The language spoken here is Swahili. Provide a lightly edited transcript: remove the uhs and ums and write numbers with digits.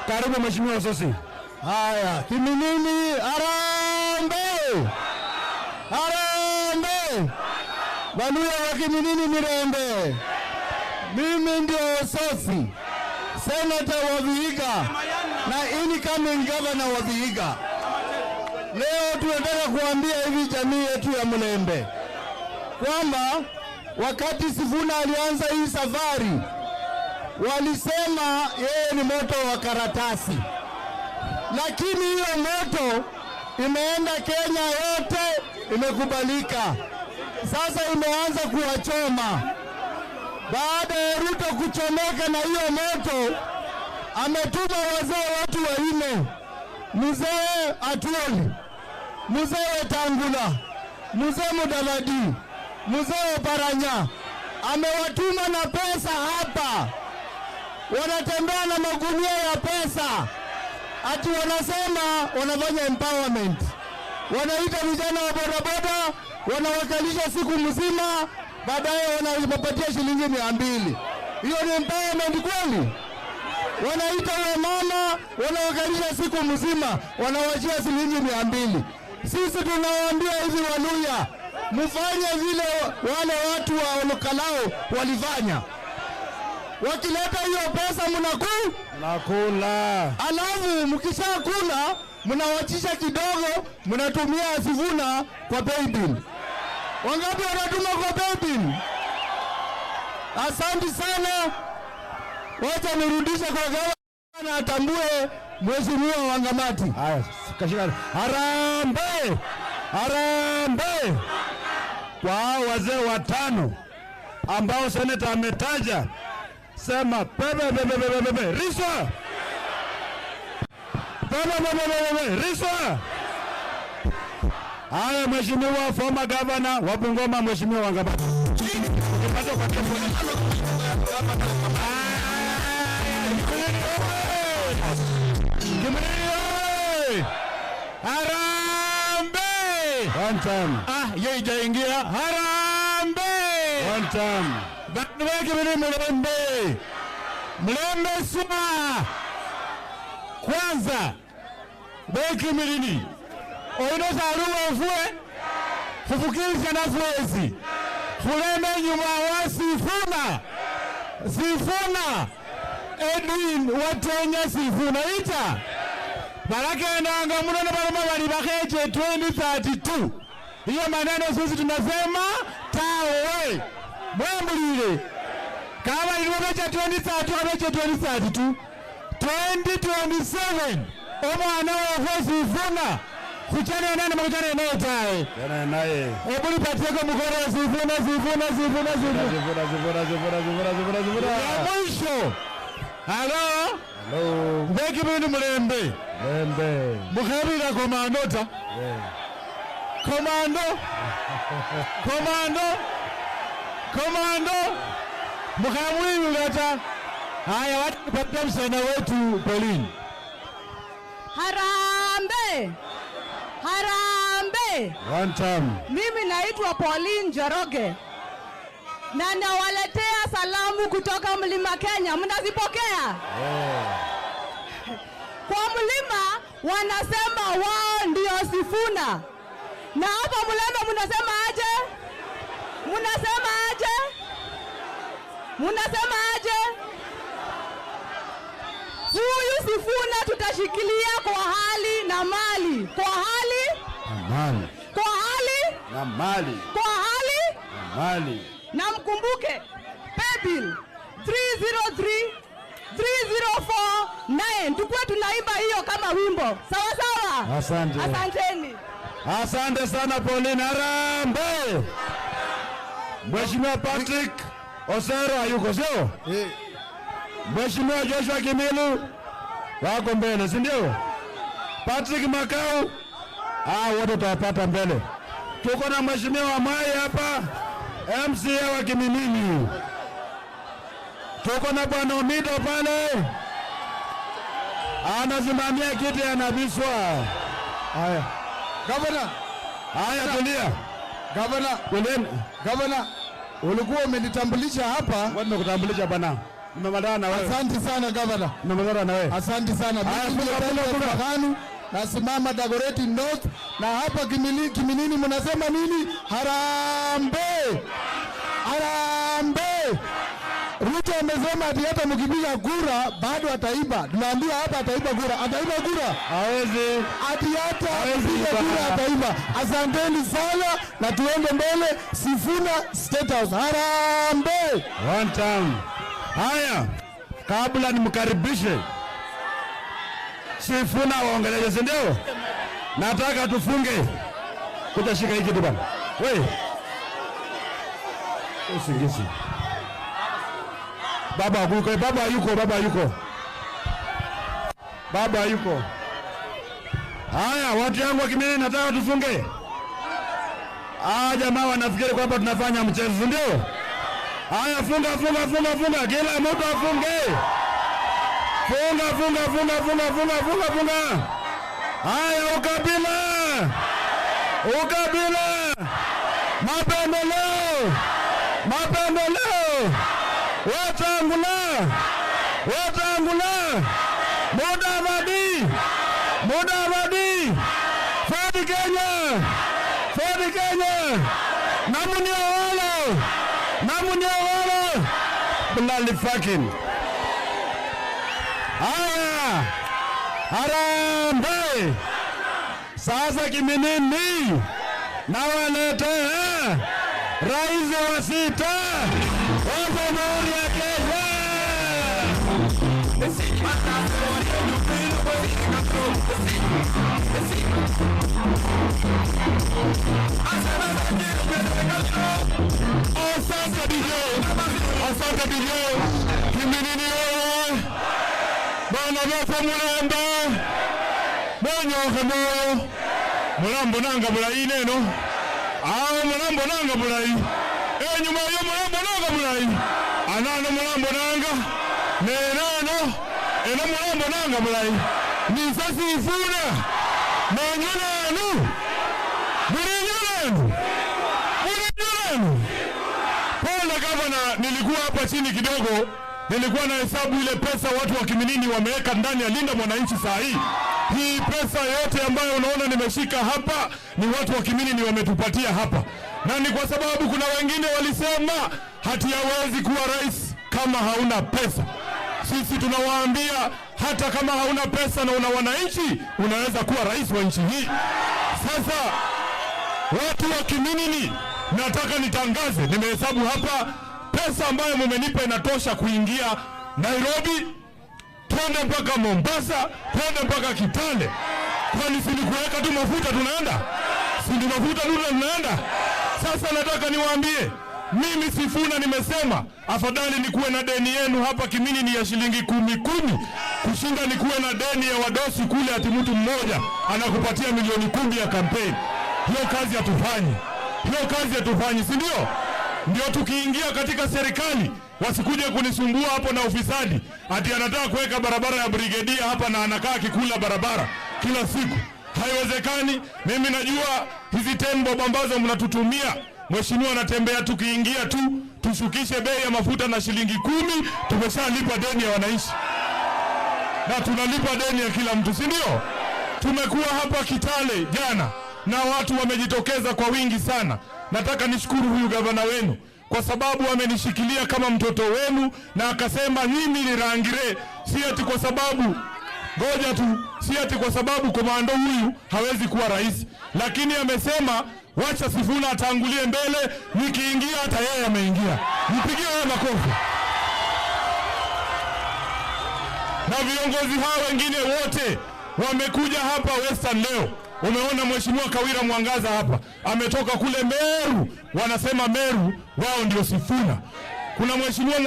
Karibu Mheshimiwa Ososi. Haya, Kiminini Harambee! Harambee! Waluya wa Kiminini Mirembe. Mimi ndio Ososi, Senator wa Vihiga na incoming governor wa Vihiga. Leo tunataka kuambia hivi jamii yetu ya Mlembe kwamba wakati Sifuna alianza hii safari walisema yeye ni moto wa karatasi, lakini hiyo moto imeenda Kenya yote, imekubalika. Sasa imeanza kuwachoma. Baada ya Ruto kuchomeka na hiyo moto, ametuma wazee watu wanne: Mzee Atuoli, Mzee Wetangula, Mzee Mudavadi, Mzee Oparanya. Amewatuma na pesa hapa, wanatembea na magunia ya pesa, ati wanasema wanafanya empowerment. Wanaita vijana wa bodaboda, wanawakalisha siku mzima, baadaye wanawapatia shilingi 200. Hiyo ni empowerment kweli? Wanaita wamama, wanawakalisha siku mzima, wanawachia shilingi 200. Sisi tunawaambia hivi Waluya, mfanye vile wale watu wa Olukalao walifanya. Wakileta hiyo pesa mnakula. Alafu mkishakula mnawachisha kidogo, mnatumia Sifuna kwa paybill. Wangapi wanatuma kwa paybill? Asante sana. Wacha nirudisha kwa gavana atambue Mheshimiwa Wangamati. Haya, kashika. Harambee! Harambee! Kwa wazee watano ambao seneta ametaja, sema bebe Riswa. Bebe Riswa. Haya, Mheshimiwa former governor wa Bungoma, Mheshimiwa Wangamati. Harambee! One time. Yeye ijaingia. Harambee! One time. Batweke Mlembe. Mlembe suma. Kwanza. Beki milini. Oino saruwa ufue. Fufukisha na fuezi. Fuleme nyuma wa Sifuna. Sifuna. Edwin Watenya Sifuna ita. Baraka endanga muno na barama bali bakeje 2032. Hiyo maneno sisi tunasema tawe. Mwambulile. Kama ilivyomecha 2032 amecha 2032. 2027. Omwana wa Sifuna. Kuchana nani mkutana naye tae. Jana naye. Hebu patieko mkono Sifuna. Ya mwisho. Hello. Hello. Beki mimi Mlembe. Mlembe. Mukabira komandota. Komando. Mukamwimu leta. Haya, watu kupatia msana wetu Pauline. Harambee! Harambee! One time. Mimi naitwa Pauline Njoroge na nawaletea salamu kutoka Mlima Kenya. Mnazipokea? Kwa Mlima wanasema wao ndio Sifuna, na hapa Mlembe mnasema aje? Mnasema aje? Huyu Sifuna tutashikilia kwa hali na mali. Kwa hali na mali. Na mkumbuke paybill 3039. Tukue tunaimba hiyo kama wimbo. Sawa. Asante. Asanteni. Asante sana Pauline. Harambee! Mheshimiwa Patrick Osero hayuko sio? Mheshimiwa Joshua Kimilu wako mbele, si ndio? Patrick Makau wote tutawapata mbele. Tuko na Mheshimiwa Mai hapa, MCA wa Kiminini. Tuko na Bwana Omido pale anasimamia kiti ya Nabiswa. Haya. Gavana. Haya, tulia. Gavana, ulikuwa umenitambulisha hapa. Wewe nimekutambulisha bana. Nimemadana na wewe. Asante sana gavana. Nimemadana na wewe. Asante sana. Nasimama Dagoretti North na hapa Kiminini mnasema nini? Harambee. Harambee. Ruto amesema ati hata mkipiga kura bado ataiba. Tunaambia hapa ataiba kura. Ataiba kura? Hawezi. Ati hata mkipiga kura ataiba. Asanteni sana na tuende mbele. Sifuna State House. Harambee. One time. Haya. Kabla nimkaribishe Sifuna waongeleze, si ndio? Nataka tufunge. Kutashika hiki tu bana. Wewe. Usingizi. Baba yuko, baba yuko, baba yuko. Baba yuko. Haya, watu yangu wa Kiminini nataka tufunge. Jamaa wanafikiri kwamba tunafanya mchezo, ndio? Haya, funga. Kila mtu afunge. Funga. Haya, ukabila. Mapendeleo. Watangula. Mudavadi. Ford Kenya. Namunio. Bloody fucking. Haya. Harambee. Sasa Kiminini. Na waletea rais wa sita wa Jamhuri ya Kenya. Asante DJ. Kiminini wewe. Bwana Boko Mulamba. Bonyoke moyo. Mulambo nanga bulayi neno. Mulambo nanga bulayi. Nyuma yo mulambo nanga bulayi. Anano mulambo nanga. Nenano. Eno mulambo nanga bulayi. Nisasi ifuna. Nanyonanu. Bulinyonanu. Pole gavana, nilikuwa hapa chini kidogo. Nilikuwa na hesabu ile pesa watu wa Kiminini wameweka ndani ya Linda Mwananchi saa hii. Hii pesa yote ambayo unaona nimeshika hapa ni watu wa Kiminini wametupatia hapa. Na ni kwa sababu kuna wengine walisema hatiawezi kuwa rais kama hauna pesa. Sisi tunawaambia hata kama hauna pesa na una wananchi unaweza kuwa rais wa nchi hii. Sasa watu wa Kiminini nataka nitangaze, nimehesabu hapa pesa ambayo mumenipa inatosha kuingia Nairobi, twende mpaka Mombasa, twende mpaka Kitale. Kwani si kuweka tu mafuta tunaenda? Si ndio mafuta tu tunaenda? Sasa nataka niwaambie, mimi Sifuna nimesema afadhali nikuwe na deni yenu hapa Kiminini ya shilingi 10 kushinda nikuwe na deni ya wadosi kule ati mtu mmoja anakupatia milioni 10 ya kampeni. Hiyo kazi hatufanyi, si ndio? Ndio tukiingia katika serikali wasikuje kunisumbua hapo na ufisadi ati anataka kuweka barabara ya brigedia hapa na anakaa kikula barabara kila siku. Haiwezekani. Mimi najua hizi tembo ambazo mnatutumia, mheshimiwa anatembea tukiingia tu tushukishe bei ya mafuta na shilingi 10, tumeshalipa deni ya wananchi. Na tunalipa deni ya kila mtu, si ndio? Tumekuwa hapa Kitale jana na watu wamejitokeza kwa wingi sana. Nataka nishukuru huyu gavana wenu kwa sababu amenishikilia kama mtoto wenu na akasema mimi ni Rangire, si ati kwa sababu ngoja tu, si ati kwa sababu komando huyu hawezi kuwa rais, lakini amesema wacha Sifuna atangulie mbele, nikiingia hata yeye ameingia. Nipigie wewe makofi. Na viongozi hao wengine wote wamekuja hapa Western leo. Umeona mheshimiwa Kawira Mwangaza hapa ametoka kule Meru, wanasema Meru wao ndio Sifuna. Kuna mheshimiwa